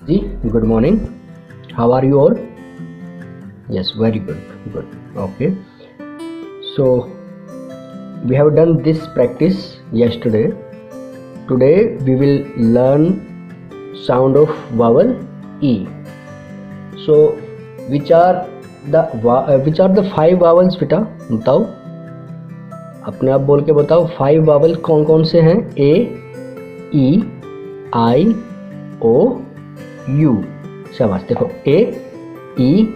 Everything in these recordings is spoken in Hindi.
Ji, good morning. How are you all? Yes, very good. Good. Okay. So we have done this practice yesterday. Today we will learn sound of vowel E. So which are the five vowels बेटा? बताओ. अपने आप बोल के बताओ. फाइव वावल कौन कौन से हैं? ए, ई, आई, ओ, यू. शाबाश. देखो ए, ई,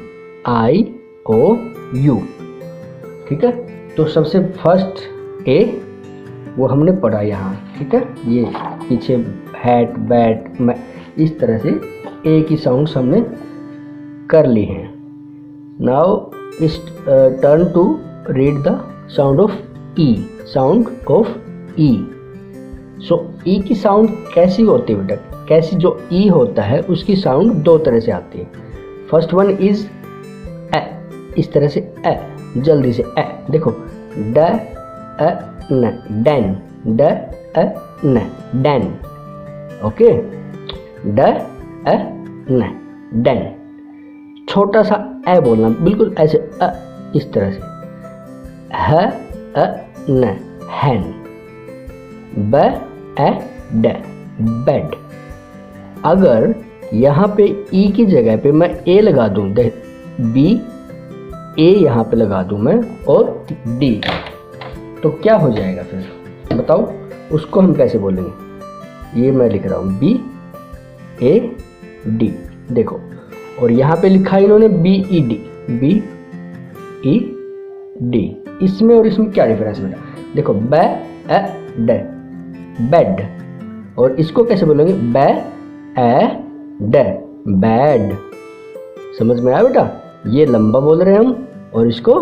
आई, ओ, यू. ठीक है. तो सबसे फर्स्ट ए वो हमने पढ़ा यहाँ. ठीक है. ये पीछे हैट, बैट, इस तरह से ए की साउंड्स हमने कर ली हैं. Now is turn to read the sound of E. Sound of E. So E की साउंड कैसी होती है बेटा? कैसी जो ई होता है उसकी साउंड दो तरह से आती है. First one is a. इस तरह से ए. जल्दी से ए. देखो ड अ न. डैन. ड अ न. डैन. ओके. ड अ न. डैन. छोटा सा ए बोलना बिल्कुल ऐसे अ. इस तरह से ह अ न. हैन. ब ए ड. बेड. अगर यहाँ पे ई की जगह पे मैं ए लगा दूँ, बी ए यहाँ पे लगा दूँ मैं और डी, तो क्या हो जाएगा फिर बताओ? उसको हम कैसे बोलेंगे? ये मैं लिख रहा हूँ बी ए डी. देखो और यहाँ पे लिखा इन्होंने B E D. B E D. इसमें और इसमें क्या डिफरेंस बेटा? देखो ब ए ड. बेड. और इसको कैसे बोलेंगे? ब ए ड. बैड. समझ में आया बेटा? ये लंबा बोल रहे हैं हम और इसको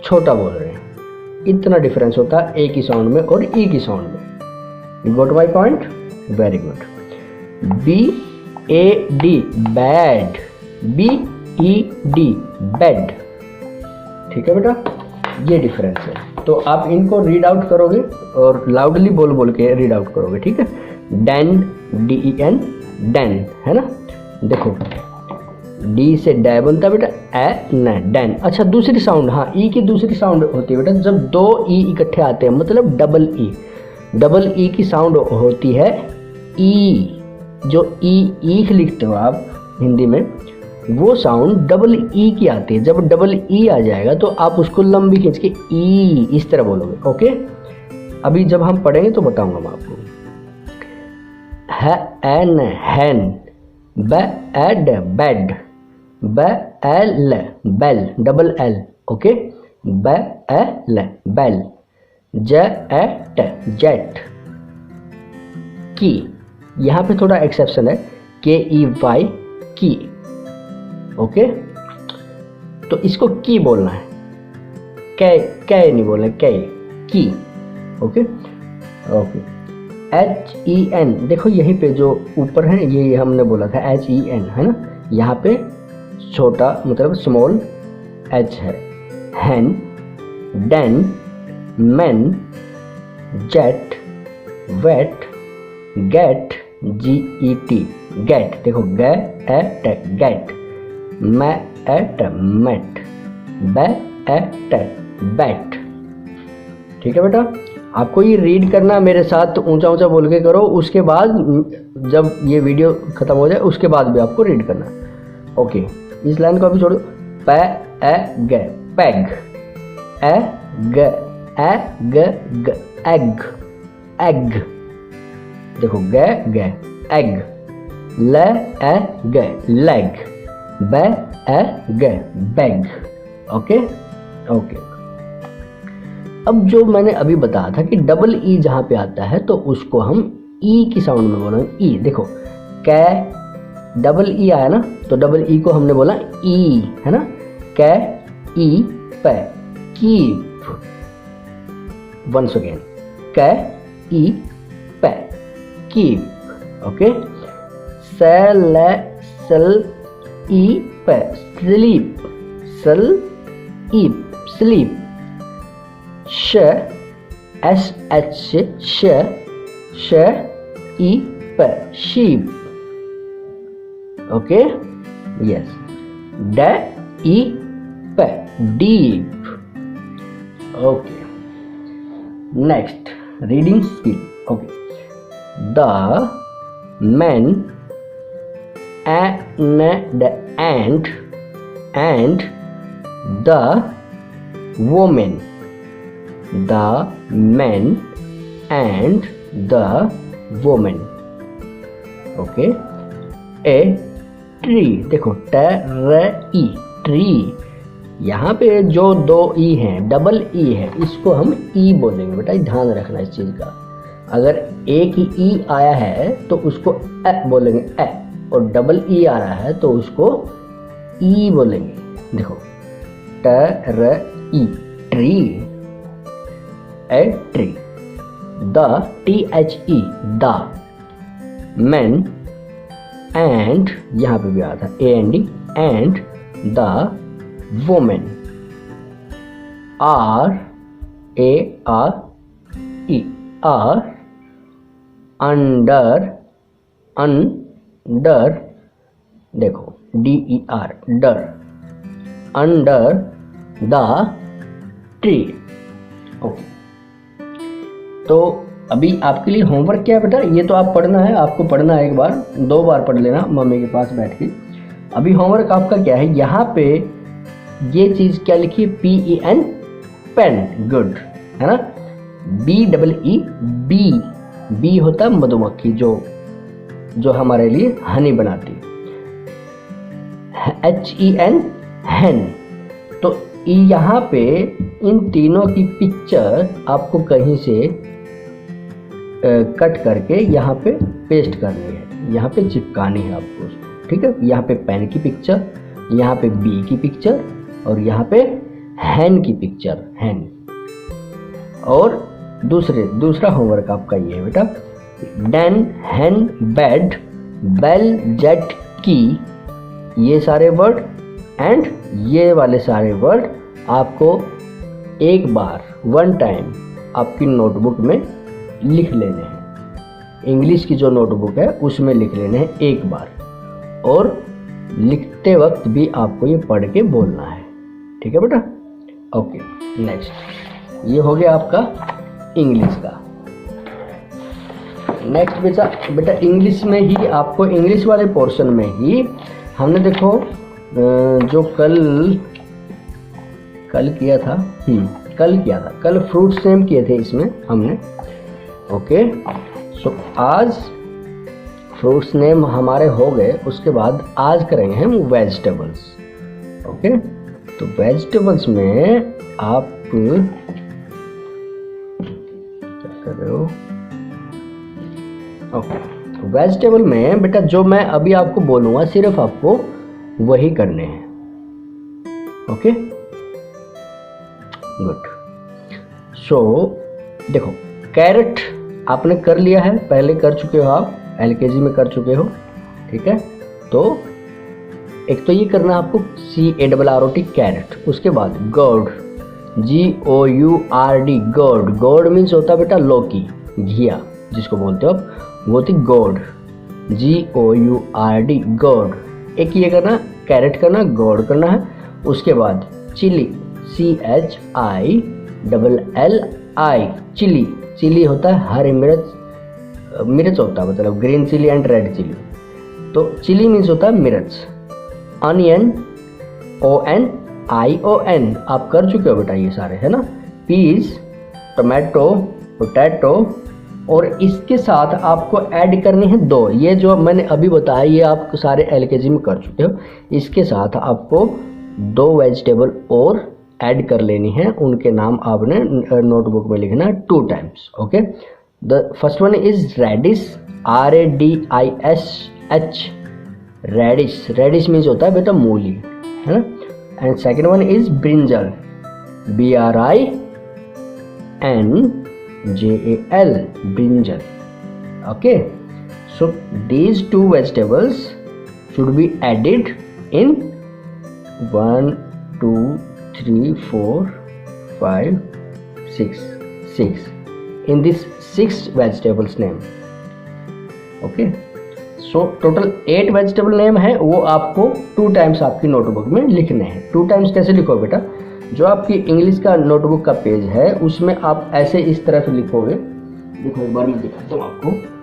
छोटा बोल रहे हैं. इतना डिफरेंस होता है ए की साउंड में और ई की साउंड में. You got my point? Very good. B A D bad. B E D bed. ठीक है बेटा. ये डिफरेंस है. तो आप इनको रीड आउट करोगे और लाउडली बोल बोल के रीड आउट करोगे. ठीक है. Dan. D E N. Dan. है ना. देखो डी से डै बनता है बेटा. ए न. डैन. अच्छा दूसरी साउंड. हाँ ई की दूसरी साउंड होती है बेटा जब दो ई इकट्ठे आते हैं, मतलब डबल ई. डबल ई की साउंड होती है ई. जो ई ईख लिखते हो आप हिंदी में, वो साउंड डबल ई की आती है. जब डबल ई आ जाएगा तो आप उसको लंबी खींच के ई इस तरह बोलोगे. ओके. अभी जब हम पढ़ेंगे तो बताऊंगा मैं आपको. है N hen. B ed bed. B L bell. Double L. Okay. B L bell. J et jet. की. यहाँ पे थोड़ा एक्सेप्शन है. के ई वाई की. ओके. तो इसको की बोलना है. कै नहीं बोलना. कै की. Okay. Okay. H E N. देखो यहीं पे जो ऊपर है ये हमने बोला था एच ई एन है ना. यहाँ पे छोटा मतलब स्मॉल एच है. Han. Dan. Man. Jet. Wet. Get. G E T. Get. देखो ग एट गेट. मैं एट मेट. ब एट बैट. ठीक है बेटा. आपको ये रीड करना मेरे साथ ऊंचा ऊंचा बोल के करो. उसके बाद जब ये वीडियो खत्म हो जाए उसके बाद भी आपको रीड करना. ओके. इस लाइन को अभी छोड़ो. प ए ग पैग. ए ग एग. एग. देखो ग एग. ल ए ग लेग. ब ए ग बैग. ओके. ओके. अब जो मैंने अभी बताया था कि डबल ई जहाँ पे आता है तो उसको हम ई की साउंड में बोलेंगे. ई. देखो कै डबल ई आया ना तो डबल ई को हमने बोला ई. है ना. K E p. Keep. Once again. K E p. Keep. Okay. Sl sl E p. Sleep. Sl eep. Sleep. Sh S H sh sh E p. Sheep. Okay, yes. Deep, deep. Okay. Next, reading skill. Okay. The man and the ant and the woman. The man and the woman. Okay. A tree. देखो ट्री, ट्री, यहाँ पे जो दो ई हैं, डबल ई है, इसको हम ई बोलेंगे बेटा, ध्यान रखना इस चीज़ का। अगर एक ही ई आया है तो उसको ए बोलेंगे, ए, और डबल ई आ रहा है तो उसको ई बोलेंगे। देखो tree, tree, a tree. The THE, the, man and, यहाँ पे भी आया था AND, and the women, ARE, are, under, under, देखो DER, der, under the tree. Okay, तो अभी आपके लिए होमवर्क क्या है बेटा, ये तो आप पढ़ना है, आपको पढ़ना है, एक बार 2 बार पढ़ लेना मम्मी के पास बैठ के। अभी होमवर्क आपका क्या है, यहाँ पे ये चीज़ क्या लिखी है, PEN, पेन, गुड, है ना। BEE, बी, बी होता है मधुमक्खी, जो हमारे लिए हनी बनाती है। HEN, हैन। तो यहाँ पे इन तीनों की पिक्चर आपको कहीं से कट करके यहाँ पे पेस्ट करनी है, यहाँ पे चिपकानी है आपको उसको, ठीक है। यहाँ पे पेन की पिक्चर, यहाँ पे बी की पिक्चर, और यहाँ पे हैन की पिक्चर, हैन। और दूसरा होमवर्क आपका ये है बेटा, डैन, हैन, बेड, बेल, जेट, की, ये सारे वर्ड एंड ये वाले सारे वर्ड आपको एक बार, 1 टाइम आपकी नोटबुक में लिख लेने हैं। इंग्लिश की जो नोटबुक है उसमें लिख लेने हैं एक बार, और लिखते वक्त भी आपको ये पढ़ के बोलना है, ठीक है बेटा। ओके, नेक्स्ट, ये हो गया आपका इंग्लिश का। नेक्स्ट बेटा इंग्लिश में ही आपको, इंग्लिश वाले पोर्शन में ही हमने देखो जो कल किया था, कल फ्रूट्स नेम किए थे इसमें हमने। ओके, सो आज फ्रूट्स नेम हमारे हो गए, उसके बाद आज करेंगे हम वेजिटेबल्स। ओके, तो वेजिटेबल्स में आप क्या कर रहे हो। ओके, वेजिटेबल में बेटा जो मैं अभी आपको बोलूँगा सिर्फ आपको वही करने हैं। Okay, good. सो देखो, कैरेट आपने कर लिया है, पहले कर चुके हो आप, LKG में कर चुके हो, ठीक है। तो एक तो ये करना है आपको CARROT, कैरेट। उसके बाद gourd, GOURD, gourd. Gourd means होता है बेटा लौकी, घिया जिसको बोलते हो आप, वो थी गोर्ड, GOURD, गोर्ड। एक ये करना, कैरेट करना, गोर्ड करना है। उसके बाद चिली, CHILLI, चिली। चिली होता है हरी मिर्च होता है, मतलब green chilli and red chilli. तो चिली मीन्स होता है मिर्च। अनियन, ONION, आप कर चुके हो बेटा ये सारे, है ना। पीस, टोमेटो, पोटैटो, और इसके साथ आपको ऐड करनी है 2। ये जो मैंने अभी बताया ये आप सारे LKG में कर चुके हो। इसके साथ आपको 2 वेजिटेबल और ऐड कर लेनी है, उनके नाम आपने नोटबुक में लिखना है 2 times. Okay, the first one is radish, RADISH, radish. Radish means होता है बेटा मूली, है ना। And second one is brinjal, BRINJAL, brinjal. Okay, so these 2 vegetables should be added in 1 2 3 4 5 6 in this 6 vegetables name. Okay, so total 8 vegetable name है, वो आपको 2 टाइम्स आपकी नोटबुक में लिखने हैं। 2 टाइम्स कैसे लिखो बेटा, जो आपकी इंग्लिश का नोटबुक का पेज है उसमें आप ऐसे इस तरह से लिखोगे। देखो एक बार मैं दिखाता हूँ आपको।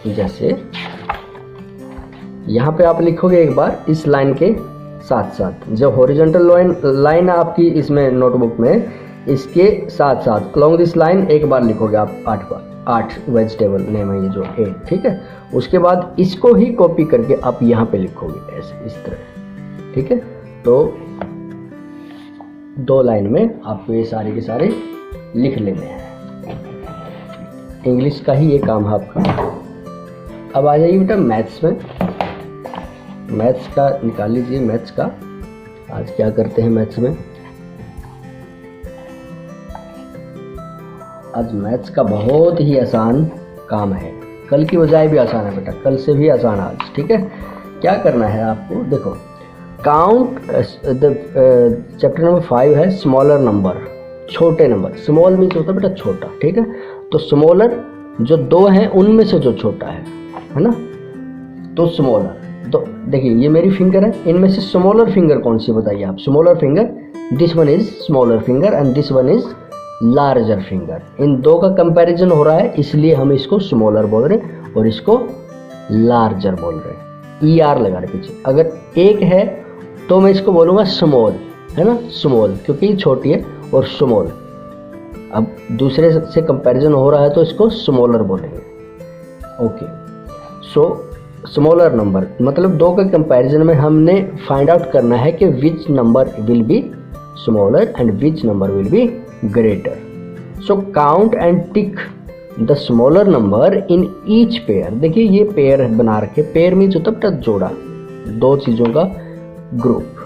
जैसे यहाँ पे आप लिखोगे एक बार इस लाइन के साथ साथ, जो हॉरिजॉन्टल लाइन आपकी इसमें नोटबुक में, इसके साथ साथ अलोंग दिस लाइन एक बार लिखोगे आप 8 बार। 8 वेजिटेबल नेम है ये जो 8, ठीक है। उसके बाद इसको ही कॉपी करके आप यहाँ पे लिखोगे ऐसे इस तरह, ठीक है। तो 2 लाइन में आपको ये सारे के सारे लिख लेने हैं। इंग्लिश का ही ये काम है आपका। अब आ जाइए बेटा मैथ्स में। मैथ्स का निकाल लीजिए। मैथ्स का आज क्या करते हैं मैथ्स में, आज मैथ्स का बहुत ही आसान काम है। कल की बजाय भी आसान है बेटा, कल से भी आसान आज, ठीक है। क्या करना है आपको, देखो काउंट द चैप्टर नंबर 5 है स्मॉलर नंबर, छोटे नंबर। स्मॉल मीन्स होता है बेटा छोटा, ठीक है। तो स्मॉलर जो 2 हैं उनमें से जो छोटा है ना, तो स्मॉलर। तो देखिए ये मेरी फिंगर है, इनमें से स्मॉलर फिंगर कौन सी बताइए आप। Smaller finger, this one is smaller finger and this one is larger finger. इन 2 का कंपैरिजन हो रहा है, इसलिए हम इसको स्मॉलर बोल रहे हैं और इसको लार्जर बोल रहे हैं। ER लगा रहे पीछे। अगर एक है तो मैं इसको बोलूँगा स्मॉल, है ना, स्मॉल, क्योंकि ये छोटी है और स्मॉल। अब दूसरे से कंपैरिजन हो रहा है तो इसको स्मॉलर बोलेंगे। ओके, सो स्मॉलर नंबर मतलब 2 के कंपैरिजन में हमने फाइंड आउट करना है कि which number will be smaller and which number will be greater. So count and tick the smaller number in each pair. देखिए ये पेयर बना रखे, पेयर मीन्स होता है जोड़ा, 2 चीज़ों का ग्रुप।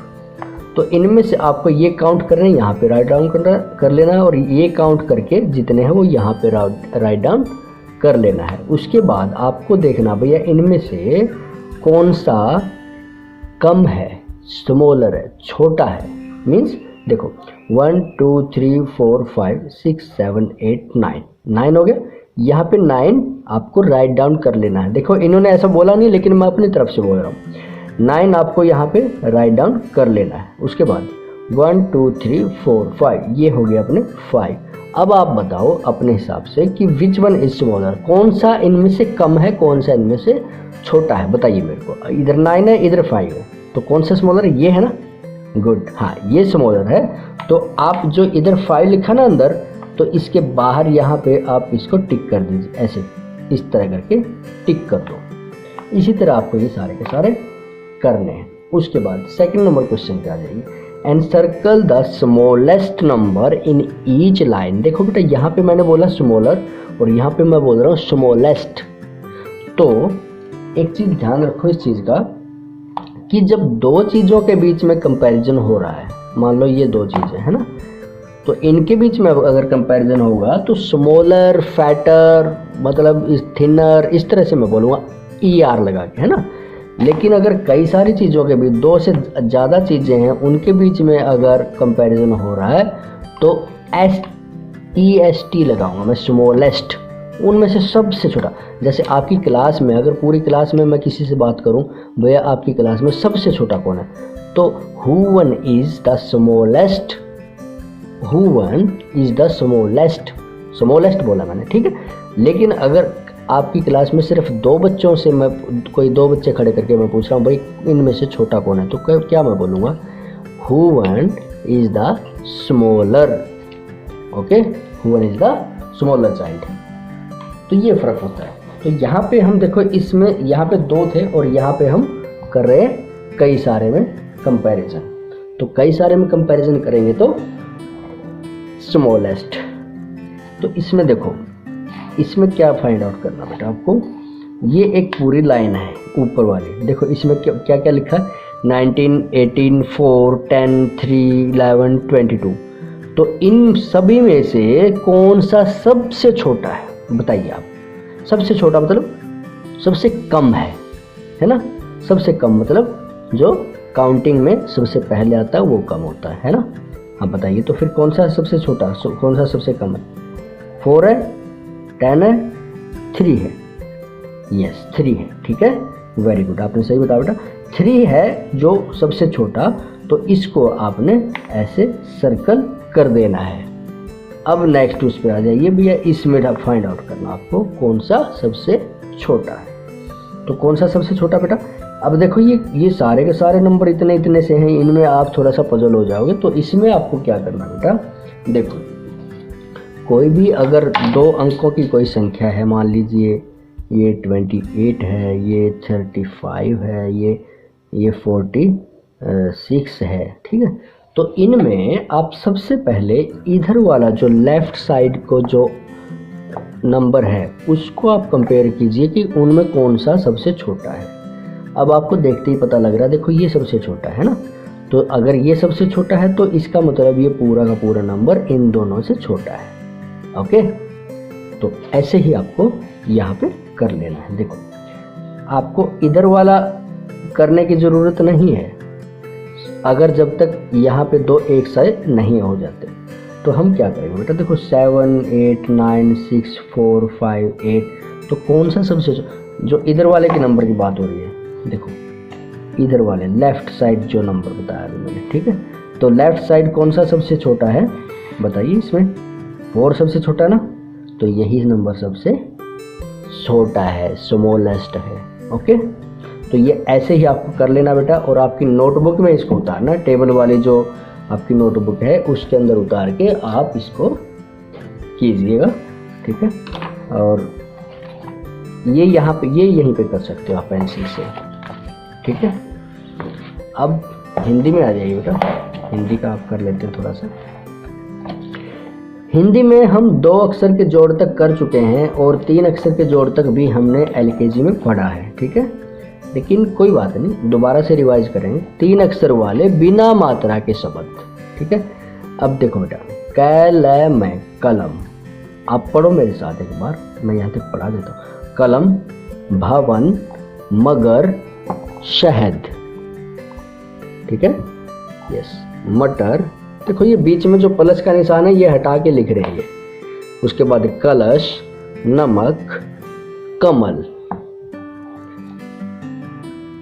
तो इनमें से आपको ये काउंट करना है, यहाँ पे राइट डाउन कर लेना है, और ये काउंट करके जितने हैं वो यहाँ पे राइट डाउन कर लेना है। उसके बाद आपको देखना भैया इनमें से कौन सा कम है, स्मॉलर है, छोटा है। मीन्स देखो 1 2 3 4 5 6 7 8 9 हो गया। यहाँ पे 9 आपको राइट डाउन कर लेना है। देखो इन्होंने ऐसा बोला नहीं, लेकिन मैं अपनी तरफ से बोल रहा हूँ। 9 आपको यहाँ पे राइट डाउन कर लेना है। उसके बाद 1 2 3 4 5 ये हो गया अपने 5। अब आप बताओ अपने हिसाब से कि विच वन इज स्मॉलर, कौन सा इनमें से कम है, कौन सा इनमें से छोटा है, बताइए मेरे को। इधर 9 है, इधर 5 है, तो कौन सा स्मॉलर है, ये है ना। गुड, हाँ ये स्मॉलर है। तो आप जो इधर 5 लिखा ना अंदर, तो इसके बाहर यहाँ पे आप इसको टिक कर दीजिए, ऐसे इस तरह करके टिक कर दो। इसी तरह आपको ये सारे के सारे करने हैं। उसके बाद सेकंड नंबर क्वेश्चन पे आ जाइए। And circle the smallest number in each line. देखो बेटा यहाँ पे मैंने बोला स्मॉलर और यहाँ पे मैं बोल रहा हूँ स्मॉलेस्ट। तो एक चीज़ ध्यान रखो इस चीज़ का कि जब 2 चीज़ों के बीच में कंपैरिजन हो रहा है, मान लो ये 2 चीज़ें है ना, तो इनके बीच में अगर कंपैरिजन होगा तो स्मॉलर, फैटर, मतलब थिनर, इस तरह से मैं बोलूँगा ER लगा के, है ना। लेकिन अगर कई सारी चीज़ों के बीच 2 से ज़्यादा चीज़ें हैं उनके बीच में अगर कंपैरिजन हो रहा है तो SEST लगाऊंगा मैं, स्मॉलेस्ट। उनमें से सबसे छोटा। जैसे आपकी क्लास में, अगर पूरी क्लास में मैं किसी से बात करूं, भैया आपकी क्लास में सबसे छोटा कौन है, तो who one is the smallest, who one is the smallest, smallest बोला मैंने, ठीक है। लेकिन अगर आपकी क्लास में सिर्फ 2 बच्चों से मैं, कोई 2 बच्चे खड़े करके मैं पूछ रहा हूँ भाई इनमें से छोटा कौन है, तो क्या मैं बोलूँगा, who one is the smaller, okay, who one is the smaller child। तो ये फ़र्क होता है। तो यहाँ पे हम देखो, इसमें यहाँ पे 2 थे और यहाँ पे हम कर रहे हैं कई सारे में कंपैरिजन। तो कई सारे में कंपैरिजन करेंगे तो स्मॉलेस्ट। तो इसमें देखो, इसमें क्या फाइंड आउट करना बेटा आपको, ये एक पूरी लाइन है ऊपर वाली। देखो इसमें क्या क्या लिखा है, 19 18 4 10 3 11 22। तो इन सभी में से कौन सा सबसे छोटा है, बताइए आप। सबसे छोटा मतलब सबसे कम है ना। सबसे कम मतलब जो काउंटिंग में सबसे पहले आता है वो कम होता है ना। हाँ बताइए, तो फिर कौन सा सबसे छोटा, कौन सा सबसे कम है? 4 है, 10 है, 3 है? यस 3 है, ठीक है, वेरी गुड, आपने सही बताया बेटा। 3 है जो सबसे छोटा, तो इसको आपने ऐसे सर्कल कर देना है। अब नेक्स्ट उस पर आ जाइए भैया, इसमें फाइंड आउट करना आपको कौन सा सबसे छोटा है। तो कौन सा सबसे छोटा बेटा? अब देखो ये सारे के सारे नंबर इतने इतने से हैं, इनमें आप थोड़ा सा पजल हो जाओगे। तो इसमें आपको क्या करना बेटा, देखो कोई भी अगर 2 अंकों की कोई संख्या है, मान लीजिए ये 28 है, ये 35 है, ये 46 है, ठीक है। तो इनमें आप सबसे पहले इधर वाला जो लेफ्ट साइड को जो नंबर है उसको आप कंपेयर कीजिए कि उनमें कौन सा सबसे छोटा है। अब आपको देखते ही पता लग रहा है, देखो ये सबसे छोटा है ना, तो अगर ये सबसे छोटा है तो इसका मतलब ये पूरा का पूरा नंबर इन दोनों से छोटा है। ओके, तो ऐसे ही आपको यहाँ पे कर लेना है। देखो आपको इधर वाला करने की ज़रूरत नहीं है, अगर जब तक यहाँ पे 2 एक साथ नहीं हो जाते। तो हम क्या करेंगे बेटा, देखो 7 8 9 6 4 5 8, तो कौन सा सबसे जो इधर वाले के नंबर की बात हो रही है, देखो इधर वाले लेफ्ट साइड जो नंबर बताया अभी मैंने, ठीक है। तो लेफ्ट साइड कौन सा सबसे छोटा है बताइए, इसमें 4 सबसे छोटा है ना, तो यही नंबर सबसे छोटा है, स्मॉलेस्ट है। ओके, तो ये ऐसे ही आपको कर लेना बेटा, और आपकी नोटबुक में इसको उतारना, टेबल वाली जो आपकी नोटबुक है उसके अंदर उतार के आप इसको कीजिएगा, ठीक है। और ये यहाँ पे यहीं पे कर सकते हो आप पेंसिल से, ठीक है। अब हिंदी में आ जाइए बेटा, हिंदी का आप कर लेते हैं थोड़ा सा। हिंदी में हम 2 अक्षर के जोड़ तक कर चुके हैं और 3 अक्षर के जोड़ तक भी हमने LKG में पढ़ा है, ठीक है। लेकिन कोई बात नहीं, दोबारा से रिवाइज करेंगे। 3 अक्षर वाले बिना मात्रा के शब्द, ठीक है। अब देखो बेटा, कलम में कलम, आप पढ़ो मेरे साथ एक बार, मैं यहाँ तक पढ़ा देता हूँ। कलम, भवन, मगर, शहद, ठीक है, यस, मटर। देखो ये बीच में जो प्लस का निशान है ये हटा के लिख रही है। उसके बाद कलश, नमक, कमल।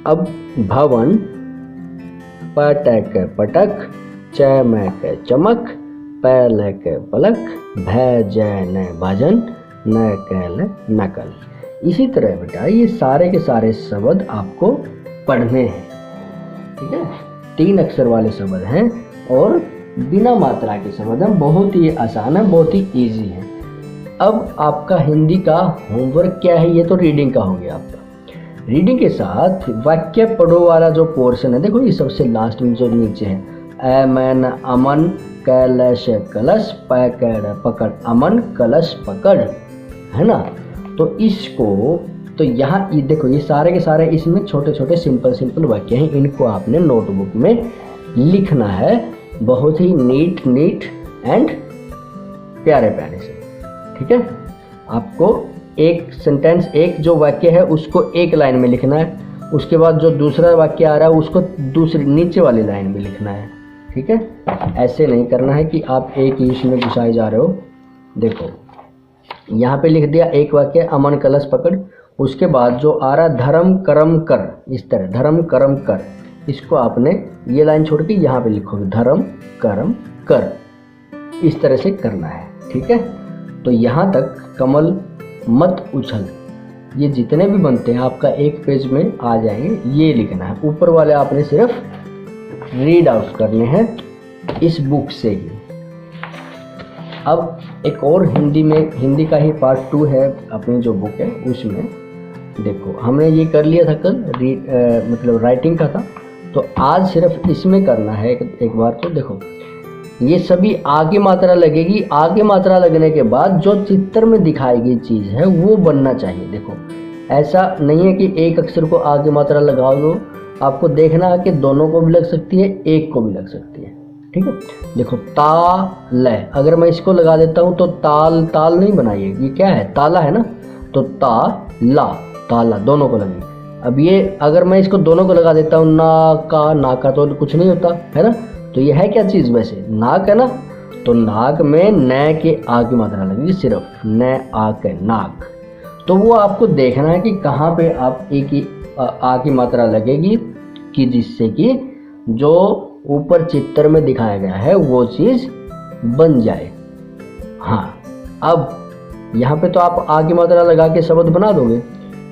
अब भवन, पटक पटक, चमक चमक, पलक पलक, भजन भजन, नकल नकल। इसी तरह बेटा ये सारे के सारे शब्द आपको पढ़ने हैं, ठीक है। 3 अक्षर वाले शब्द हैं और बिना मात्रा के शब्द हैं, बहुत ही आसान है, बहुत ही इजी है। अब आपका हिंदी का होमवर्क क्या है, ये तो रीडिंग का हो गया आपका। रीडिंग के साथ वाक्य पढ़ो वाला जो पोर्शन है, देखो ये सबसे लास्ट में जो नीचे है, अमन अमन, कलश कलश, पकड़ पकड़ अमन, कलश पकड़, है ना। तो इसको, तो यहाँ ये देखो ये सारे के सारे इसमें छोटे छोटे सिंपल वाक्य हैं, इनको आपने नोटबुक में लिखना है, बहुत ही नीट एंड प्यारे से, ठीक है। आपको एक सेंटेंस, एक जो वाक्य है उसको एक लाइन में लिखना है, उसके बाद जो दूसरा वाक्य आ रहा है उसको दूसरी नीचे वाली लाइन में लिखना है, ठीक है। ऐसे नहीं करना है कि आप एक ही इसमें घुसाए जा रहे हो। देखो यहाँ पे लिख दिया एक वाक्य, अमन कलश पकड़, उसके बाद जो आ रहा धर्म कर्म कर, इस तरह धर्म कर्म कर, इसको आपने ये लाइन छोड़ के यहाँ पे लिखोगे धर्म कर्म कर, इस तरह से करना है, ठीक है। तो यहाँ तक कमल मत उछल, ये जितने भी बनते हैं आपका एक पेज में आ जाएंगे, ये लिखना है। ऊपर वाले आपने सिर्फ रीड आउट करने हैं इस बुक से ही। अब एक और हिंदी का ही पार्ट 2 है अपनी जो बुक है उसमें। देखो हमने ये कर लिया था कल, मतलब राइटिंग का था, तो आज सिर्फ इसमें करना है एक बार। तो देखो ये सभी आगे मात्रा लगेगी, आगे मात्रा लगने के बाद जो चित्र में दिखाई गई चीज़ है वो बनना चाहिए। देखो ऐसा नहीं है कि एक अक्षर को आगे मात्रा लगा दो, आपको देखना है कि दोनों को भी लग सकती है, एक को भी लग सकती है, ठीक है। देखो ताल, अगर मैं इसको लगा देता हूँ तो ताल ताल नहीं बनाइए, ये क्या है, ताला है ना, तो ताला ताला दोनों को लगी। अब ये अगर मैं इसको दोनों को लगा देता हूँ, ना का तो कुछ नहीं होता है ना, तो ये है क्या चीज़ वैसे? नाक है ना, तो नाक में न के आ की मात्रा लगेगी, सिर्फ न आ के नाक। तो वो आपको देखना है कि कहाँ पे आप ए की आ की मात्रा लगेगी, कि जिससे कि जो ऊपर चित्र में दिखाया गया है वो चीज़ बन जाए। हाँ, अब यहाँ पे तो आप आ की मात्रा लगा के शब्द बना दोगे।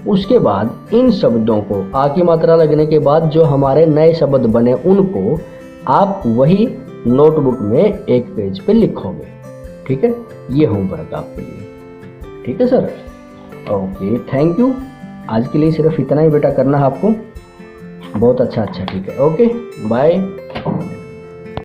उसके बाद इन शब्दों को आ की मात्रा लगने के बाद जो हमारे नए शब्द बने उनको आप वही नोटबुक में एक पेज पे लिखोगे। ठीक है, ये होमवर्क आपके लिए। ठीक है सर, ओके, थैंक यू। आज के लिए सिर्फ इतना ही बेटा करना है आपको। बहुत अच्छा, ठीक है, ओके, बाय।